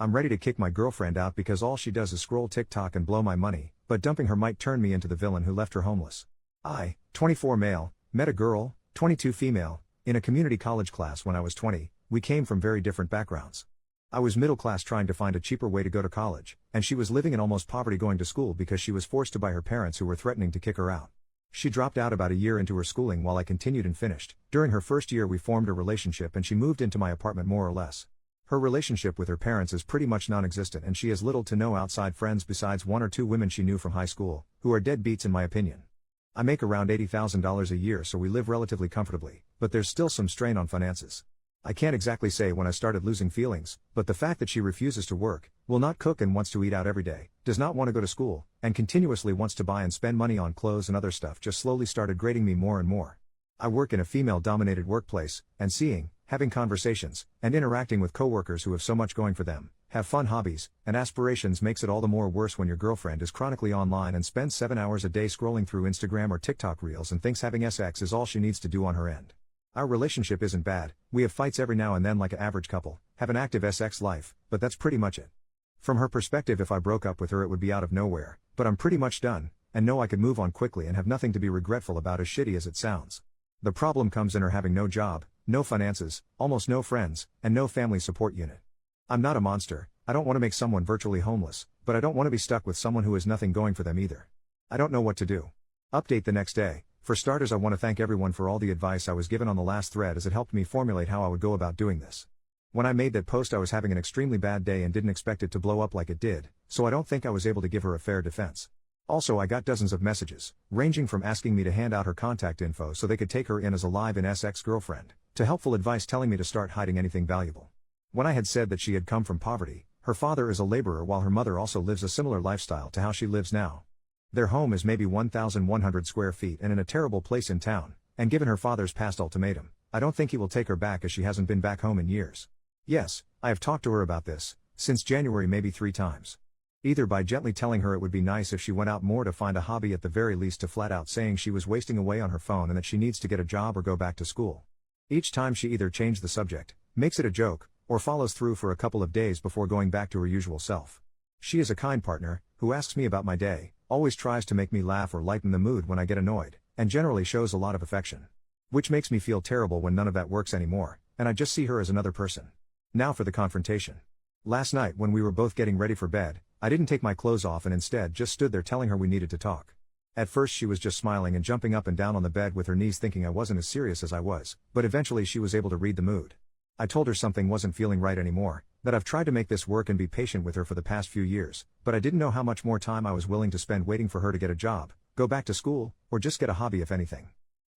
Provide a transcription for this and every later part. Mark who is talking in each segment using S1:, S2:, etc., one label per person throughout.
S1: I'm ready to kick my girlfriend out because all she does is scroll TikTok and blow my money, but dumping her might turn me into the villain who left her homeless. I, 24 male, met a girl, 22 female, in a community college class when I was 20. We came from very different backgrounds. I was middle class trying to find a cheaper way to go to college, and she was living in almost poverty going to school because she was forced to by her parents who were threatening to kick her out. She dropped out about a year into her schooling while I continued and finished. During her first year we formed a relationship and she moved into my apartment more or less. Her relationship with her parents is pretty much non-existent and she has little to no outside friends besides one or two women she knew from high school, who are deadbeats in my opinion. I make around $80,000 a year so we live relatively comfortably, but there's still some strain on finances. I can't exactly say when I started losing feelings, but the fact that she refuses to work, will not cook and wants to eat out every day, does not want to go to school, and continuously wants to buy and spend money on clothes and other stuff just slowly started grating me more and more. I work in a female-dominated workplace, and seeing, having conversations, and interacting with coworkers who have so much going for them, have fun hobbies, and aspirations makes it all the more worse when your girlfriend is chronically online and spends 7 hours a day scrolling through Instagram or TikTok reels and thinks having sex is all she needs to do on her end. Our relationship isn't bad, we have fights every now and then like an average couple, have an active sex life, but that's pretty much it. From her perspective if I broke up with her it would be out of nowhere, but I'm pretty much done, and know I could move on quickly and have nothing to be regretful about as shitty as it sounds. The problem comes in her having no job, no finances, almost no friends, and no family support unit. I'm not a monster, I don't want to make someone virtually homeless, but I don't want to be stuck with someone who has nothing going for them either. I don't know what to do. Update the next day. For starters I want to thank everyone for all the advice I was given on the last thread as it helped me formulate how I would go about doing this. When I made that post I was having an extremely bad day and didn't expect it to blow up like it did, so I don't think I was able to give her a fair defense. Also I got dozens of messages, ranging from asking me to hand out her contact info so they could take her in as a live-in ex-girlfriend, to helpful advice telling me to start hiding anything valuable. When I had said that she had come from poverty, her father is a laborer while her mother also lives a similar lifestyle to how she lives now. Their home is maybe 1,100 square feet and in a terrible place in town, and given her father's past ultimatum, I don't think he will take her back as she hasn't been back home in years. Yes, I have talked to her about this, since January maybe 3 times. Either by gently telling her it would be nice if she went out more to find a hobby at the very least to flat out saying she was wasting away on her phone and that she needs to get a job or go back to school. Each time she either changed the subject, makes it a joke, or follows through for a couple of days before going back to her usual self. She is a kind partner, who asks me about my day, always tries to make me laugh or lighten the mood when I get annoyed, and generally shows a lot of affection. Which makes me feel terrible when none of that works anymore, and I just see her as another person. Now for the confrontation. Last night when we were both getting ready for bed, I didn't take my clothes off and instead just stood there telling her we needed to talk. At first she was just smiling and jumping up and down on the bed with her knees thinking I wasn't as serious as I was, but eventually she was able to read the mood. I told her something wasn't feeling right anymore, that I've tried to make this work and be patient with her for the past few years, but I didn't know how much more time I was willing to spend waiting for her to get a job, go back to school, or just get a hobby if anything.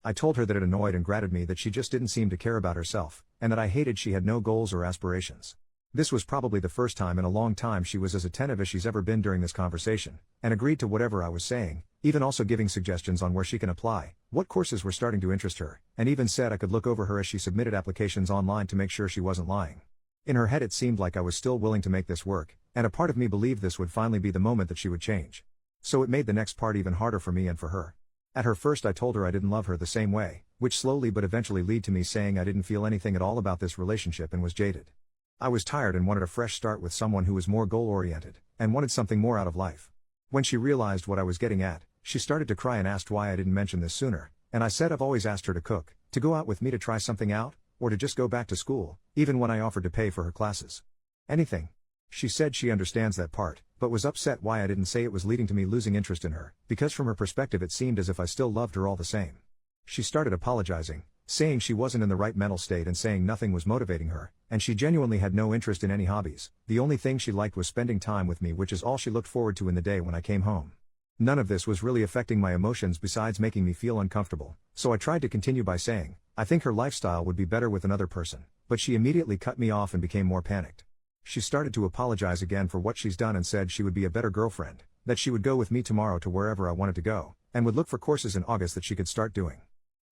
S1: I told her that it annoyed and grated me that she just didn't seem to care about herself, and that I hated she had no goals or aspirations. This was probably the first time in a long time she was as attentive as she's ever been during this conversation, and agreed to whatever I was saying, even also giving suggestions on where she can apply, what courses were starting to interest her, and even said I could look over her as she submitted applications online to make sure she wasn't lying. In her head it seemed like I was still willing to make this work, and a part of me believed this would finally be the moment that she would change. So it made the next part even harder for me and for her. At her first I told her I didn't love her the same way, which slowly but eventually led to me saying I didn't feel anything at all about this relationship and was jaded. I was tired and wanted a fresh start with someone who was more goal-oriented, and wanted something more out of life. When she realized what I was getting at, she started to cry and asked why I didn't mention this sooner, and I said I've always asked her to cook, to go out with me to try something out, or to just go back to school, even when I offered to pay for her classes. Anything. She said she understands that part, but was upset why I didn't say it was leading to me losing interest in her, because from her perspective it seemed as if I still loved her all the same. She started apologizing, saying she wasn't in the right mental state and saying nothing was motivating her, and she genuinely had no interest in any hobbies. The only thing she liked was spending time with me, which is all she looked forward to in the day when I came home. None of this was really affecting my emotions besides making me feel uncomfortable, so I tried to continue by saying, I think her lifestyle would be better with another person, but she immediately cut me off and became more panicked. She started to apologize again for what she's done and said she would be a better girlfriend, that she would go with me tomorrow to wherever I wanted to go, and would look for courses in August that she could start doing.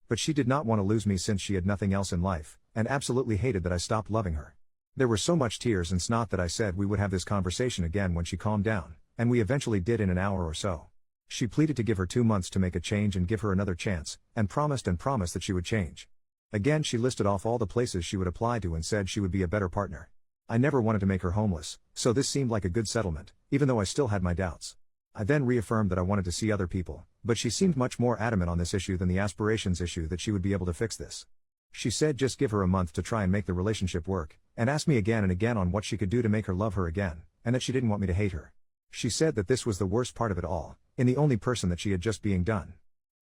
S1: But she did not want to lose me since she had nothing else in life, and absolutely hated that I stopped loving her. There were so much tears and snot that I said we would have this conversation again when she calmed down, and we eventually did in an hour or so. She pleaded to give her 2 months to make a change and give her another chance, and promised that she would change. Again she listed off all the places she would apply to and said she would be a better partner. I never wanted to make her homeless, so this seemed like a good settlement, even though I still had my doubts. I then reaffirmed that I wanted to see other people, but she seemed much more adamant on this issue than the aspirations issue that she would be able to fix this. She said just give her a month to try and make the relationship work, and asked me again and again on what she could do to make her love her again, and that she didn't want me to hate her. She said that this was the worst part of it all, in the only person that she had just being done.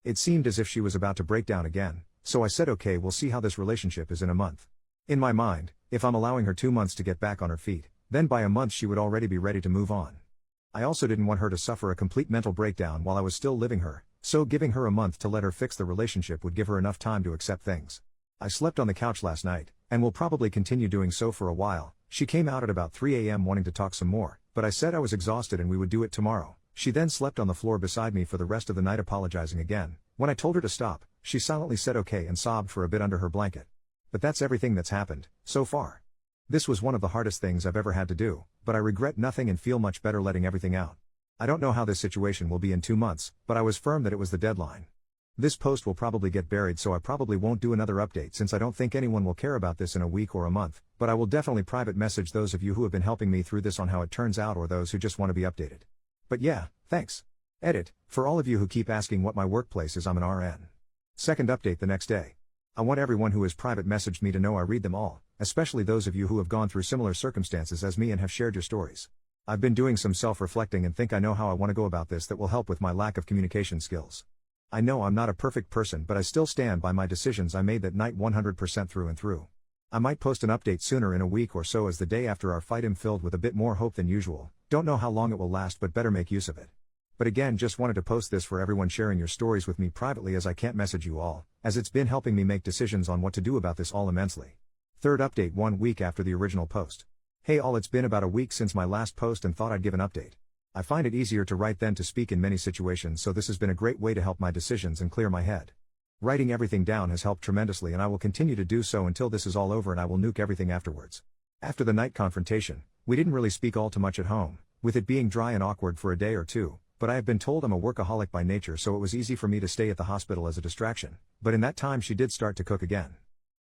S1: It seemed as if she was about to break down again, so I said okay, we'll see how this relationship is in a month. In my mind, if I'm allowing her 2 months to get back on her feet, then by a month she would already be ready to move on. I also didn't want her to suffer a complete mental breakdown while I was still living her, so giving her a month to let her fix the relationship would give her enough time to accept things. I slept on the couch last night, and will probably continue doing so for a while. She came out at about 3 a.m. wanting to talk some more, but I said I was exhausted and we would do it tomorrow. She then slept on the floor beside me for the rest of the night, apologizing again. When I told her to stop, she silently said okay and sobbed for a bit under her blanket. But that's everything that's happened, so far. This was one of the hardest things I've ever had to do, but I regret nothing and feel much better letting everything out. I don't know how this situation will be in 2 months, but I was firm that it was the deadline. This post will probably get buried, so I probably won't do another update since I don't think anyone will care about this in a week or a month, but I will definitely private message those of you who have been helping me through this on how it turns out or those who just want to be updated. But yeah, thanks. Edit, for all of you who keep asking what my workplace is, I'm an RN. Second update the next day. I want everyone who has private messaged me to know I read them all, especially those of you who have gone through similar circumstances as me and have shared your stories. I've been doing some self-reflecting and think I know how I want to go about this that will help with my lack of communication skills. I know I'm not a perfect person, but I still stand by my decisions I made that night 100% through and through. I might post an update sooner in a week or so as the day after our fight am filled with a bit more hope than usual. Don't know how long it will last, but better make use of it. But again, just wanted to post this for everyone sharing your stories with me privately, as I can't message you all, as it's been helping me make decisions on what to do about this all immensely. Third update 1 week after the original post. Hey all, it's been about a week since my last post and thought I'd give an update. I find it easier to write than to speak in many situations, so this has been a great way to help my decisions and clear my head. Writing everything down has helped tremendously, and I will continue to do so until this is all over, and I will nuke everything afterwards. After the night confrontation, we didn't really speak all too much at home, with it being dry and awkward for a day or two. But I have been told I'm a workaholic by nature, so it was easy for me to stay at the hospital as a distraction. But in that time she did start to cook again.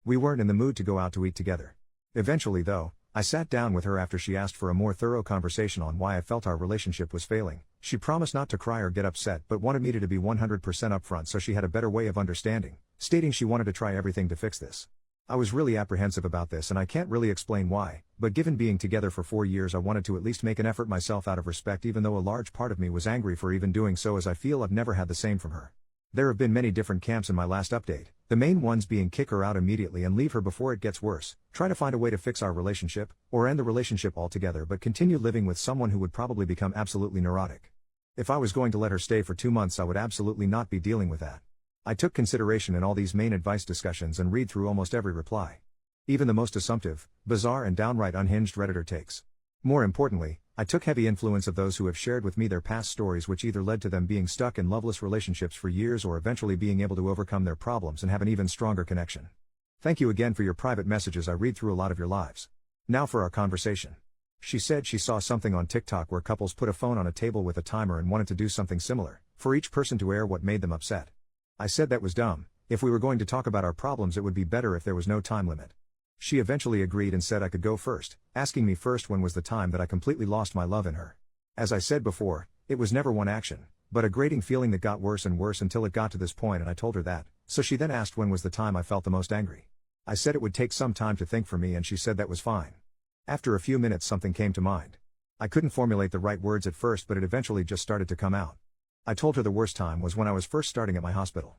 S1: We weren't in the mood to go out to eat together. Eventually though, I sat down with her after she asked for a more thorough conversation on why I felt our relationship was failing. She promised not to cry or get upset, but wanted me to be 100% upfront so she had a better way of understanding, stating she wanted to try everything to fix this. I was really apprehensive about this, and I can't really explain why, but given being together for 4 years, I wanted to at least make an effort myself out of respect, even though a large part of me was angry for even doing so, as I feel I've never had the same from her. There have been many different camps in my last update, the main ones being kick her out immediately and leave her before it gets worse, try to find a way to fix our relationship, or end the relationship altogether but continue living with someone who would probably become absolutely neurotic. If I was going to let her stay for 2 months, I would absolutely not be dealing with that. I took consideration in all these main advice discussions and read through almost every reply. Even the most assumptive, bizarre and downright unhinged Redditor takes. More importantly, I took heavy influence of those who have shared with me their past stories, which either led to them being stuck in loveless relationships for years or eventually being able to overcome their problems and have an even stronger connection. Thank you again for your private messages. I read through a lot of your lives. Now for our conversation. She said she saw something on TikTok where couples put a phone on a table with a timer and wanted to do something similar, for each person to air what made them upset. I said that was dumb. If we were going to talk about our problems, it would be better if there was no time limit. She eventually agreed and said I could go first, asking me first when was the time that I completely lost my love in her. As I said before, it was never one action, but a grating feeling that got worse and worse until it got to this point, and I told her that, so she then asked when was the time I felt the most angry. I said it would take some time to think for me, and she said that was fine. After a few minutes something came to mind. I couldn't formulate the right words at first, but it eventually just started to come out. I told her the worst time was when I was first starting at my hospital.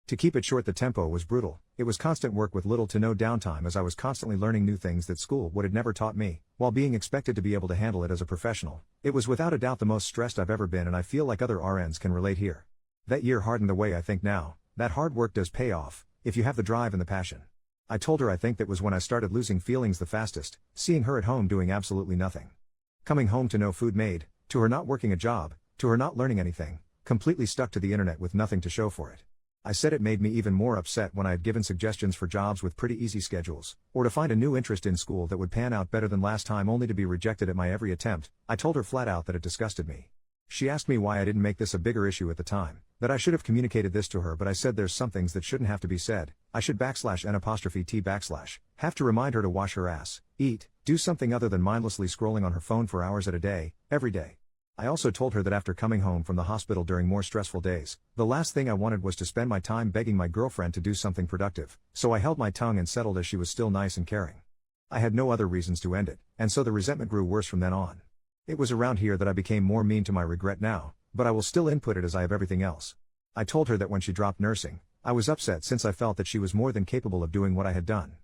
S1: To keep it short, the tempo was brutal. It was constant work with little to no downtime, as I was constantly learning new things that school would have never taught me, while being expected to be able to handle it as a professional. It was without a doubt the most stressed I've ever been, and I feel like other RNs can relate here. That year hardened the way I think now. That hard work does pay off, if you have the drive and the passion. I told her I think that was when I started losing feelings the fastest, seeing her at home doing absolutely nothing. Coming home to no food made, to her not working a job, to her not learning anything, completely stuck to the internet with nothing to show for it. I said it made me even more upset when I had given suggestions for jobs with pretty easy schedules, or to find a new interest in school that would pan out better than last time, only to be rejected at my every attempt. I told her flat out that it disgusted me. She asked me why I didn't make this a bigger issue at the time, that I should have communicated this to her, but I said there's some things that shouldn't have to be said. I should \n_t have to remind her to wash her ass, eat, do something other than mindlessly scrolling on her phone for hours at a day, every day. I also told her that after coming home from the hospital during more stressful days, the last thing I wanted was to spend my time begging my girlfriend to do something productive, so I held my tongue and settled as she was still nice and caring. I had no other reasons to end it, and so the resentment grew worse from then on. It was around here that I became more mean to my regret now, but I will still input it as I have everything else. I told her that when she dropped nursing, I was upset since I felt that she was more than capable of doing what I had done.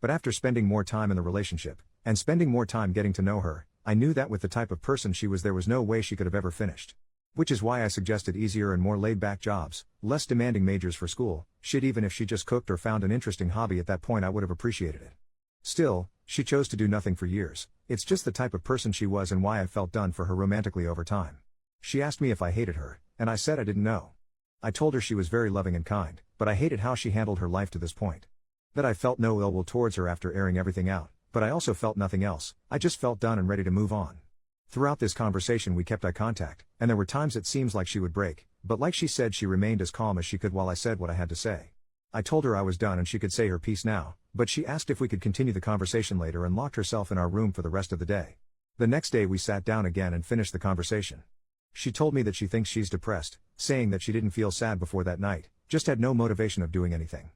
S1: But after spending more time in the relationship, and spending more time getting to know her, I knew that with the type of person she was there was no way she could have ever finished. Which is why I suggested easier and more laid-back jobs, less demanding majors for school, shit even if she just cooked or found an interesting hobby at that point I would have appreciated it. Still, she chose to do nothing for years. It's just the type of person she was and why I felt done for her romantically over time. She asked me if I hated her, and I said I didn't know. I told her she was very loving and kind, but I hated how she handled her life to this point. That I felt no ill will towards her after airing everything out, but I also felt nothing else. I just felt done and ready to move on. Throughout this conversation we kept eye contact, and there were times it seems like she would break, but like she said she remained as calm as she could while I said what I had to say. I told her I was done and she could say her piece now, but she asked if we could continue the conversation later and locked herself in our room for the rest of the day. The next day we sat down again and finished the conversation. She told me that she thinks she's depressed, saying that she didn't feel sad before that night, just had no motivation of doing anything.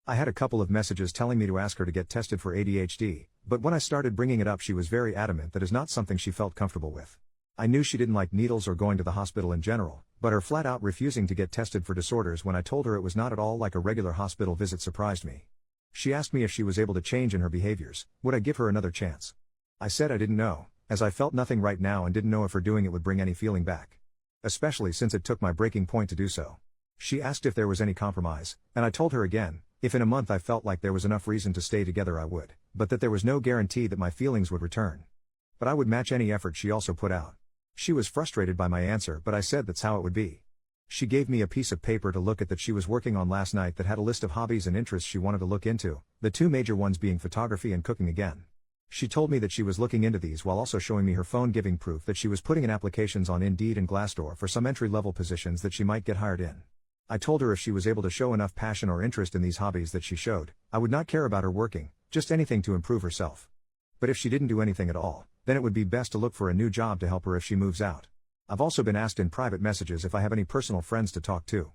S1: I had a couple of messages telling me to ask her to get tested for ADHD, but when I started bringing it up she was very adamant that is not something she felt comfortable with. I knew she didn't like needles or going to the hospital in general, but her flat out refusing to get tested for disorders when I told her it was not at all like a regular hospital visit surprised me. She asked me if she was able to change in her behaviors, would I give her another chance? I said I didn't know, as I felt nothing right now and didn't know if her doing it would bring any feeling back. Especially since it took my breaking point to do so. She asked if there was any compromise, and I told her again, if in a month I felt like there was enough reason to stay together I would, but that there was no guarantee that my feelings would return. But I would match any effort she also put out. She was frustrated by my answer, but I said that's how it would be. She gave me a piece of paper to look at that she was working on last night that had a list of hobbies and interests she wanted to look into, the two major ones being photography and cooking again. She told me that she was looking into these while also showing me her phone, giving proof that she was putting in applications on Indeed and Glassdoor for some entry-level positions that she might get hired in. I told her if she was able to show enough passion or interest in these hobbies that she showed, I would not care about her working, just anything to improve herself. But if she didn't do anything at all, then it would be best to look for a new job to help her if she moves out. I've also been asked in private messages if I have any personal friends to talk to.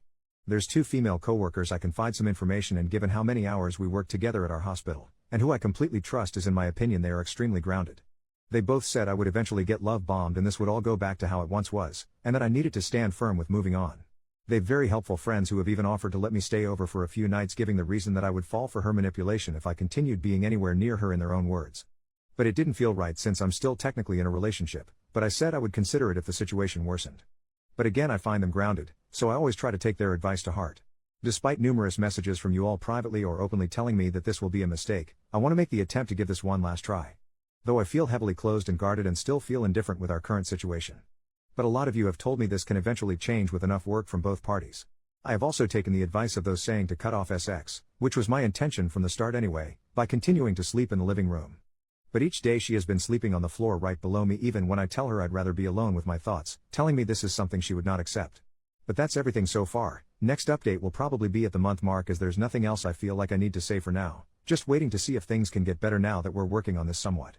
S1: There's 2 female coworkers I confide some information in given how many hours we work together at our hospital, and who I completely trust as in my opinion they are extremely grounded. They both said I would eventually get love bombed and this would all go back to how it once was, and that I needed to stand firm with moving on. They've very helpful friends who have even offered to let me stay over for a few nights, giving the reason that I would fall for her manipulation if I continued being anywhere near her in their own words. But it didn't feel right since I'm still technically in a relationship, but I said I would consider it if the situation worsened. But again I find them grounded, so I always try to take their advice to heart. Despite numerous messages from you all privately or openly telling me that this will be a mistake, I want to make the attempt to give this one last try. Though I feel heavily closed and guarded and still feel indifferent with our current situation. But a lot of you have told me this can eventually change with enough work from both parties. I have also taken the advice of those saying to cut off sex, which was my intention from the start anyway, by continuing to sleep in the living room. But each day she has been sleeping on the floor right below me even when I tell her I'd rather be alone with my thoughts, telling me this is something she would not accept. But that's everything so far. Next update will probably be at the month mark as there's nothing else I feel like I need to say for now, just waiting to see if things can get better now that we're working on this somewhat.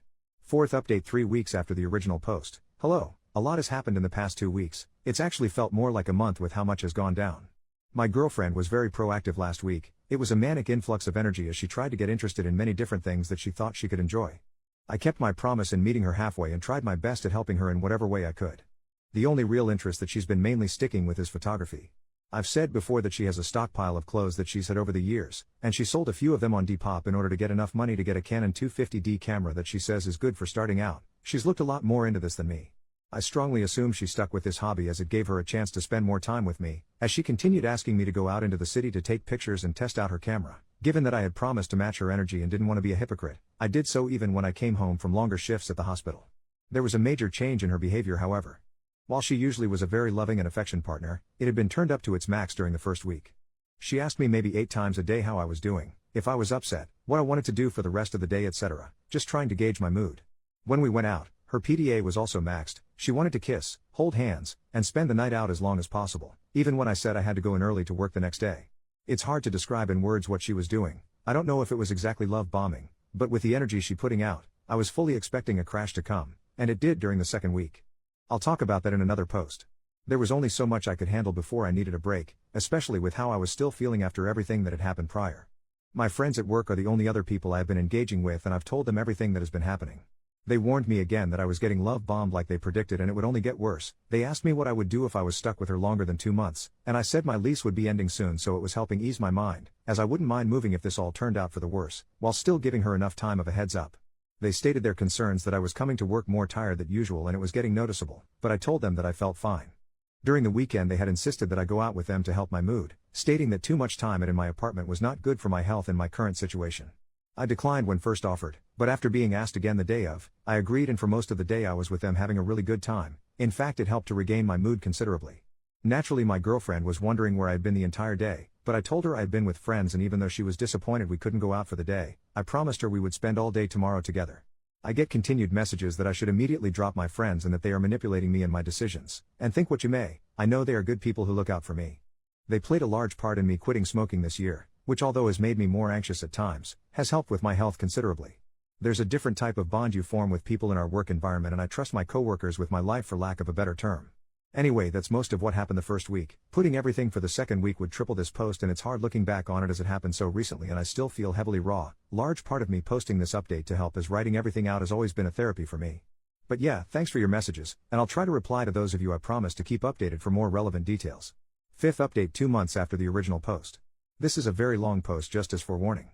S1: 4th update 3 weeks after the original post. Hello. A lot has happened in the past 2 weeks, it's actually felt more like a month with how much has gone down. My girlfriend was very proactive last week, it was a manic influx of energy as she tried to get interested in many different things that she thought she could enjoy. I kept my promise in meeting her halfway and tried my best at helping her in whatever way I could. The only real interest that she's been mainly sticking with is photography. I've said before that she has a stockpile of clothes that she's had over the years, and she sold a few of them on Depop in order to get enough money to get a Canon 250D camera that she says is good for starting out. She's looked a lot more into this than me. I strongly assume she stuck with this hobby as it gave her a chance to spend more time with me, as she continued asking me to go out into the city to take pictures and test out her camera. Given that I had promised to match her energy and didn't want to be a hypocrite, I did so even when I came home from longer shifts at the hospital. There was a major change in her behavior however. While she usually was a very loving and affectionate partner, it had been turned up to its max during the first week. She asked me maybe 8 times a day how I was doing, if I was upset, what I wanted to do for the rest of the day etc., just trying to gauge my mood. When we went out, her PDA was also maxed, she wanted to kiss, hold hands, and spend the night out as long as possible, even when I said I had to go in early to work the next day. It's hard to describe in words what she was doing. I don't know if it was exactly love bombing, but with the energy she putting out, I was fully expecting a crash to come, and it did during the second week. I'll talk about that in another post. There was only so much I could handle before I needed a break, especially with how I was still feeling after everything that had happened prior. My friends at work are the only other people I have been engaging with, and I've told them everything that has been happening. They warned me again that I was getting love bombed like they predicted and it would only get worse. They asked me what I would do if I was stuck with her longer than 2 months, and I said my lease would be ending soon, so it was helping ease my mind, as I wouldn't mind moving if this all turned out for the worse, while still giving her enough time of a heads up. They stated their concerns that I was coming to work more tired than usual and it was getting noticeable, but I told them that I felt fine. During the weekend they had insisted that I go out with them to help my mood, stating that too much time in my apartment was not good for my health in my current situation. I declined when first offered, but after being asked again the day of, I agreed, and for most of the day I was with them having a really good time. In fact, it helped to regain my mood considerably. Naturally, my girlfriend was wondering where I had been the entire day, but I told her I had been with friends, and even though she was disappointed we couldn't go out for the day, I promised her we would spend all day tomorrow together. I get continued messages that I should immediately drop my friends and that they are manipulating me and my decisions, and think what you may, I know they are good people who look out for me. They played a large part in me quitting smoking this year, which although has made me more anxious at times, has helped with my health considerably. There's a different type of bond you form with people in our work environment, and I trust my coworkers with my life for lack of a better term. Anyway, that's most of what happened the first week. Putting everything for the second week would triple this post, and it's hard looking back on it as it happened so recently and I still feel heavily raw. Large part of me posting this update to help, as writing everything out has always been a therapy for me. But yeah, thanks for your messages, and I'll try to reply to those of you I promise to keep updated for more relevant details. Fifth update 2 months after the original post. This is a very long post, just as forewarning.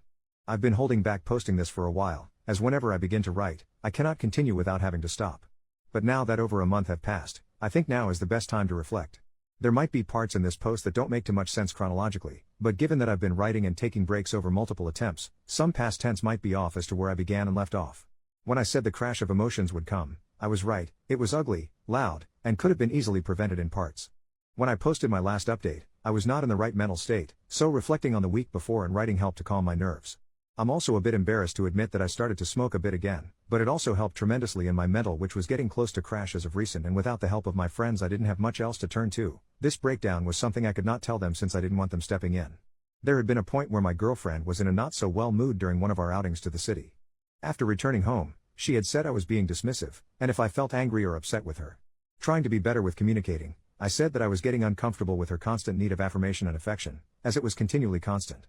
S1: I've been holding back posting this for a while, as whenever I begin to write, I cannot continue without having to stop. But now that over a month have passed, I think now is the best time to reflect. There might be parts in this post that don't make too much sense chronologically, but given that I've been writing and taking breaks over multiple attempts, some past tense might be off as to where I began and left off. When I said the crash of emotions would come, I was right. It was ugly, loud, and could have been easily prevented in parts. When I posted my last update, I was not in the right mental state, so reflecting on the week before and writing helped to calm my nerves. I'm also a bit embarrassed to admit that I started to smoke a bit again, but it also helped tremendously in my mental, which was getting close to crash as of recent, and without the help of my friends I didn't have much else to turn to. This breakdown was something I could not tell them since I didn't want them stepping in. There had been a point where my girlfriend was in a not so well mood during one of our outings to the city. After returning home, she had said I was being dismissive, and if I felt angry or upset with her. Trying to be better with communicating, I said that I was getting uncomfortable with her constant need of affirmation and affection, as it was continually constant.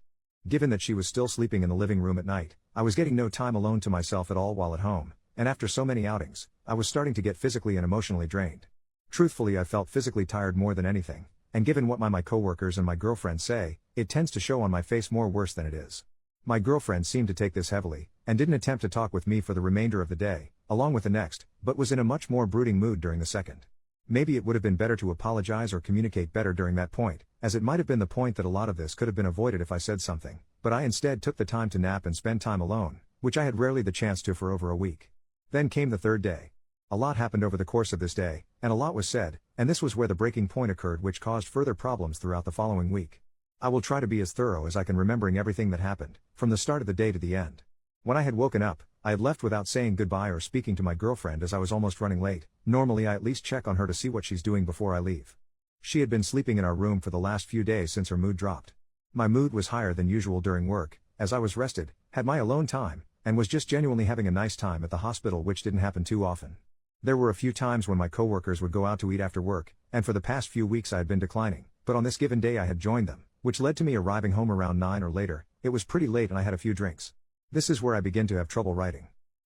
S1: Given that she was still sleeping in the living room at night, I was getting no time alone to myself at all while at home, and after so many outings, I was starting to get physically and emotionally drained. Truthfully, I felt physically tired more than anything, and given what my coworkers and my girlfriend say, it tends to show on my face more worse than it is. My girlfriend seemed to take this heavily, and didn't attempt to talk with me for the remainder of the day, along with the next, but was in a much more brooding mood during the second. Maybe it would have been better to apologize or communicate better during that point, as it might have been the point that a lot of this could have been avoided if I said something, but I instead took the time to nap and spend time alone, which I had rarely the chance to for over a week. Then came the third day. A lot happened over the course of this day, and a lot was said, and this was where the breaking point occurred, which caused further problems throughout the following week. I will try to be as thorough as I can, remembering everything that happened, from the start of the day to the end. When I had woken up, I had left without saying goodbye or speaking to my girlfriend, as I was almost running late. Normally I at least check on her to see what she's doing before I leave. She had been sleeping in our room for the last few days since her mood dropped. My mood was higher than usual during work, as I was rested, had my alone time, and was just genuinely having a nice time at the hospital, which didn't happen too often. There were a few times when my coworkers would go out to eat after work, and for the past few weeks I had been declining, but on this given day I had joined them, which led to me arriving home around 9 or later. It was pretty late and I had a few drinks. This is where I begin to have trouble writing.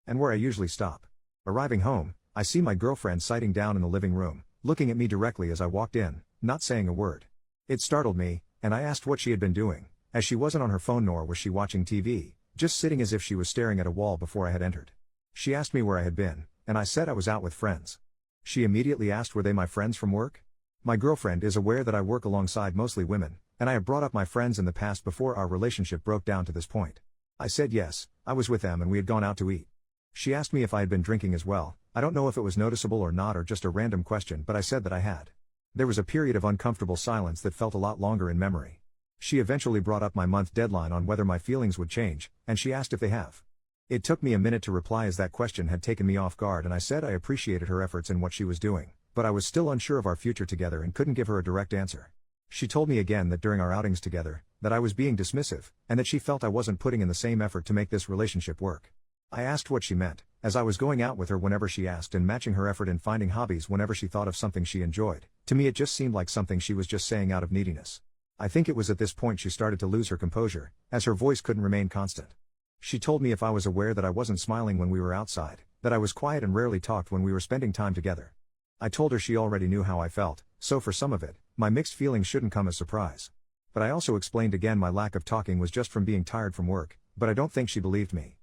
S1: And where I usually stop. Arriving home, I see my girlfriend sitting down in the living room, looking at me directly as I walked in, not saying a word. It startled me, and I asked what she had been doing, as she wasn't on her phone nor was she watching TV, just sitting as if she was staring at a wall before I had entered. She asked me where I had been, and I said I was out with friends. She immediately asked were they my friends from work? My girlfriend is aware that I work alongside mostly women, and I have brought up my friends in the past before our relationship broke down to this point. I said yes, I was with them and we had gone out to eat. She asked me if I had been drinking as well. I don't know if it was noticeable or not or just a random question, but I said that I had. There was a period of uncomfortable silence that felt a lot longer in memory. She eventually brought up my month deadline on whether my feelings would change, and she asked if they have. It took me a minute to reply, as that question had taken me off guard, and I said I appreciated her efforts in what she was doing, but I was still unsure of our future together and couldn't give her a direct answer. She told me again that during our outings together, that I was being dismissive, and that she felt I wasn't putting in the same effort to make this relationship work. I asked what she meant, as I was going out with her whenever she asked and matching her effort in finding hobbies whenever she thought of something she enjoyed. To me it just seemed like something she was just saying out of neediness. I think it was at this point she started to lose her composure, as her voice couldn't remain constant. She told me if I was aware that I wasn't smiling when we were outside, that I was quiet and rarely talked when we were spending time together. I told her she already knew how I felt, so for some of it, my mixed feelings shouldn't come as surprise. But I also explained again my lack of talking was just from being tired from work, but I don't think she believed me.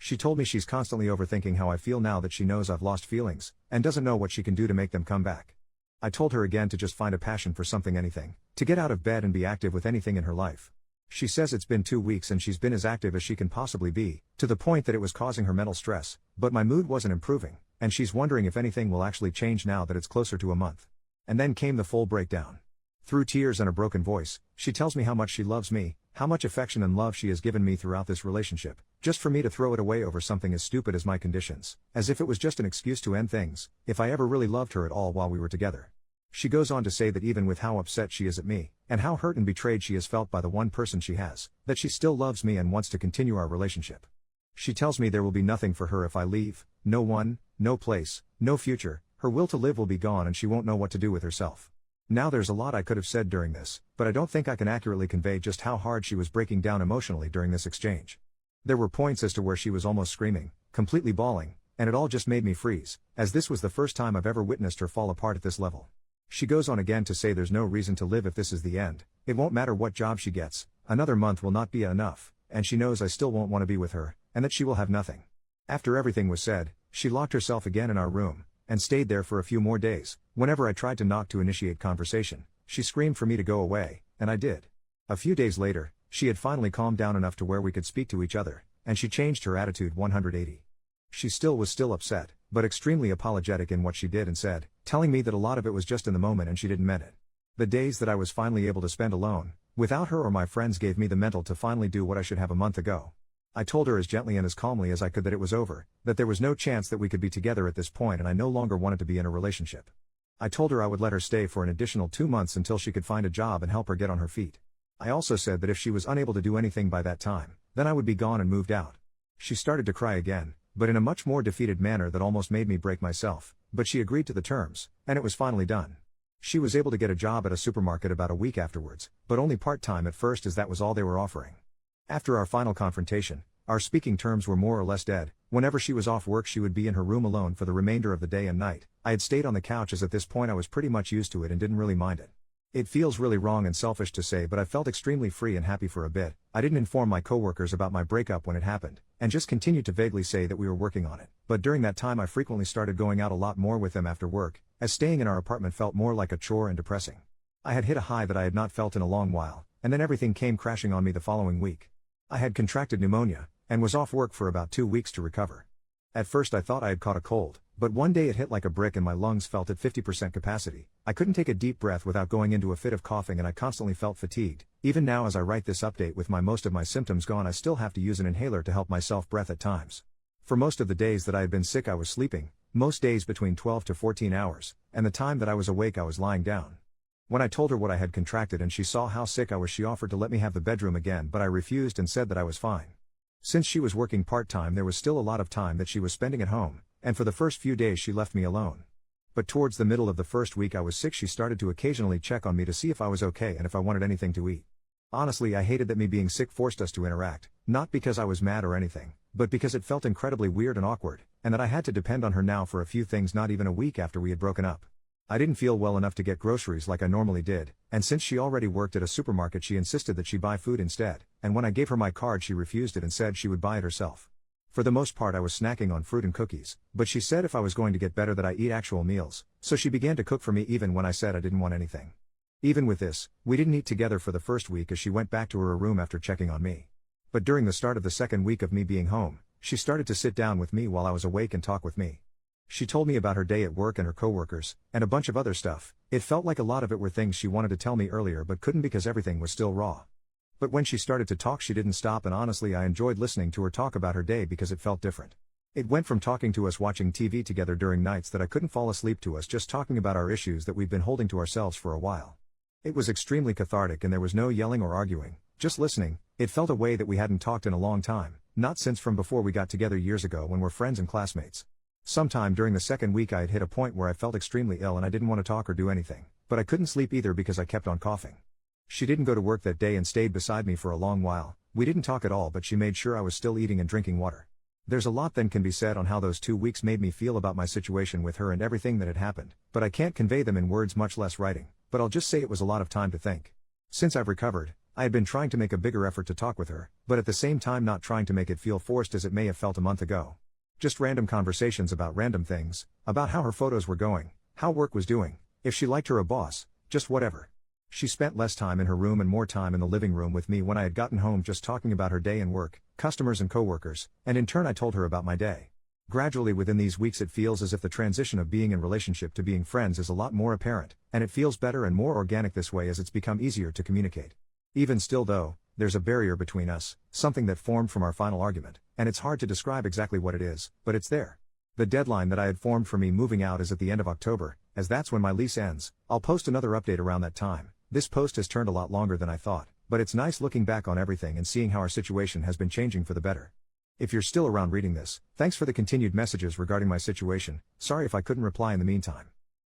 S1: She told me she's constantly overthinking how I feel now that she knows I've lost feelings, and doesn't know what she can do to make them come back. I told her again to just find a passion for something, anything, to get out of bed and be active with anything in her life. She says it's been 2 weeks and she's been as active as she can possibly be, to the point that it was causing her mental stress, but my mood wasn't improving, and she's wondering if anything will actually change now that it's closer to a month. And then came the full breakdown. Through tears and a broken voice, she tells me how much she loves me, how much affection and love she has given me throughout this relationship, just for me to throw it away over something as stupid as my conditions, as if it was just an excuse to end things, if I ever really loved her at all while we were together. She goes on to say that even with how upset she is at me, and how hurt and betrayed she has felt by the one person she has, that she still loves me and wants to continue our relationship. She tells me there will be nothing for her if I leave, no one, no place, no future, her will to live will be gone and she won't know what to do with herself. Now there's a lot I could have said during this, but I don't think I can accurately convey just how hard she was breaking down emotionally during this exchange. There were points as to where she was almost screaming, completely bawling, and it all just made me freeze, as this was the first time I've ever witnessed her fall apart at this level. She goes on again to say there's no reason to live if this is the end, it won't matter what job she gets, another month will not be enough, and she knows I still won't want to be with her, and that she will have nothing. After everything was said, she locked herself again in our room, and stayed there for a few more days. Whenever I tried to knock to initiate conversation, she screamed for me to go away, and I did. A few days later, she had finally calmed down enough to where we could speak to each other, and she changed her attitude 180. She was still upset, but extremely apologetic in what she did and said, telling me that a lot of it was just in the moment and she didn't mean it. The days that I was finally able to spend alone, without her or my friends, gave me the mental to finally do what I should have a month ago. I told her as gently and as calmly as I could that it was over, that there was no chance that we could be together at this point and I no longer wanted to be in a relationship. I told her I would let her stay for an additional 2 months until she could find a job and help her get on her feet. I also said that if she was unable to do anything by that time, then I would be gone and moved out. She started to cry again, but in a much more defeated manner that almost made me break myself, but she agreed to the terms, and it was finally done. She was able to get a job at a supermarket about a week afterwards, but only part-time at first as that was all they were offering. After our final confrontation, our speaking terms were more or less dead. Whenever she was off work she would be in her room alone for the remainder of the day and night. I had stayed on the couch as at this point I was pretty much used to it and didn't really mind it. It feels really wrong and selfish to say, but I felt extremely free and happy for a bit. I didn't inform my coworkers about my breakup when it happened, and just continued to vaguely say that we were working on it. But during that time I frequently started going out a lot more with them after work, as staying in our apartment felt more like a chore and depressing. I had hit a high that I had not felt in a long while, and then everything came crashing on me the following week. I had contracted pneumonia, and was off work for about 2 weeks to recover. At first I thought I had caught a cold, but one day it hit like a brick and my lungs felt at 50% capacity. I couldn't take a deep breath without going into a fit of coughing and I constantly felt fatigued. Even now as I write this update with most of my symptoms gone, I still have to use an inhaler to help myself breathe at times. For most of the days that I had been sick I was sleeping, most days between 12 to 14 hours, and the time that I was awake I was lying down. When I told her what I had contracted and she saw how sick I was, she offered to let me have the bedroom again, but I refused and said that I was fine. Since she was working part-time there was still a lot of time that she was spending at home, and for the first few days she left me alone. But towards the middle of the first week I was sick she started to occasionally check on me to see if I was okay and if I wanted anything to eat. Honestly I hated that me being sick forced us to interact, not because I was mad or anything, but because it felt incredibly weird and awkward, and that I had to depend on her now for a few things not even a week after we had broken up. I didn't feel well enough to get groceries like I normally did, and since she already worked at a supermarket she insisted that she buy food instead, and when I gave her my card she refused it and said she would buy it herself. For the most part I was snacking on fruit and cookies, but she said if I was going to get better that I eat actual meals, so she began to cook for me even when I said I didn't want anything. Even with this, we didn't eat together for the first week as she went back to her room after checking on me. But during the start of the second week of me being home, she started to sit down with me while I was awake and talk with me. She told me about her day at work and her coworkers, and a bunch of other stuff. It felt like a lot of it were things she wanted to tell me earlier but couldn't because everything was still raw. But when she started to talk she didn't stop, and honestly I enjoyed listening to her talk about her day because it felt different. It went from talking to us watching TV together during nights that I couldn't fall asleep to us just talking about our issues that we've been holding to ourselves for a while. It was extremely cathartic and there was no yelling or arguing, just listening. It felt a way that we hadn't talked in a long time, Not since from before we got together years ago when we're friends and classmates. Sometime during the second week I had hit a point where I felt extremely ill and I didn't want to talk or do anything, but I couldn't sleep either because I kept on coughing. She didn't go to work that day and stayed beside me for a long while. We didn't talk at all, but she made sure I was still eating and drinking water. There's a lot then can be said on how those 2 weeks made me feel about my situation with her and everything that had happened, but I can't convey them in words, much less writing, but I'll just say it was a lot of time to think. Since I've recovered, I had been trying to make a bigger effort to talk with her, but at the same time not trying to make it feel forced as it may have felt a month ago. Just random conversations about random things, about how her photos were going, how work was doing, if she liked her boss, just whatever. She spent less time in her room and more time in the living room with me when I had gotten home, just talking about her day and work, customers and coworkers, and in turn I told her about my day. Gradually within these weeks it feels as if the transition of being in relationship to being friends is a lot more apparent, and it feels better and more organic this way as it's become easier to communicate. Even still though, there's a barrier between us, something that formed from our final argument, and it's hard to describe exactly what it is, but it's there. The deadline that I had formed for me moving out is at the end of October, as that's when my lease ends. I'll post another update around that time. This post has turned a lot longer than I thought, but it's nice looking back on everything and seeing how our situation has been changing for the better. If you're still around reading this, thanks for the continued messages regarding my situation. Sorry if I couldn't reply in the meantime.